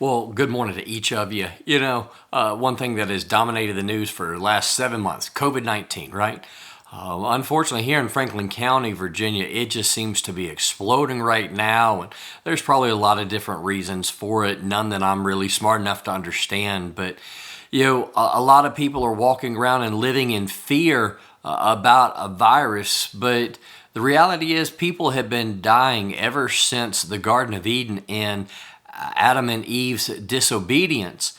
Well, good morning to each of you. One thing that has dominated the news for the last 7 months, COVID-19, right? Unfortunately, here in Franklin County, Virginia, it just seems to be exploding right now. And there's probably a lot of different reasons for it, none that I'm really smart enough to understand. But, a lot of people are walking around and living in fear about a virus. But the reality is, people have been dying ever since the Garden of Eden and Adam and Eve's disobedience.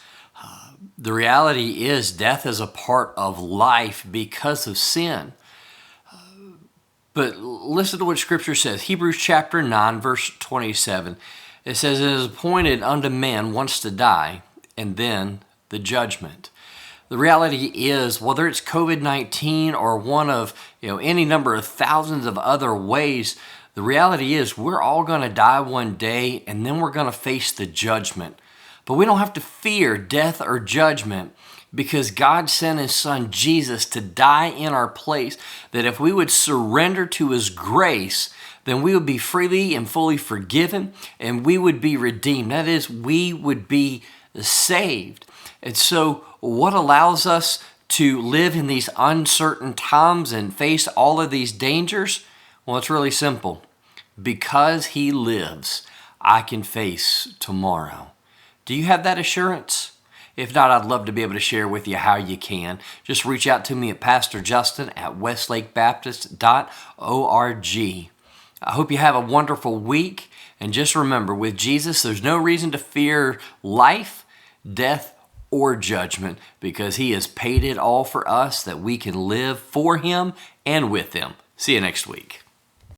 The reality is, death is a part of life because of sin. But listen to what Scripture says. Hebrews chapter 9, verse 27. It says, "It is appointed unto man once to die, and then the judgment." The reality is, whether it's COVID-19 or one of any number of thousands of other ways, the reality is we're all going to die one day, and then we're going to face the judgment. But we don't have to fear death or judgment, because God sent His Son Jesus to die in our place, that if we would surrender to His grace, then we would be freely and fully forgiven, and we would be redeemed. That is, we would be saved. And so what allows us to live in these uncertain times and face all of these dangers? Well, it's really simple. Because He lives, I can face tomorrow. Do you have that assurance? If not, I'd love to be able to share with you how you can. Just reach out to me at pastorjustin@westlakebaptist.org. I hope you have a wonderful week. And just remember, with Jesus, there's no reason to fear life, death, or judgment, because He has paid it all for us that we can live for Him and with Him. See you next week.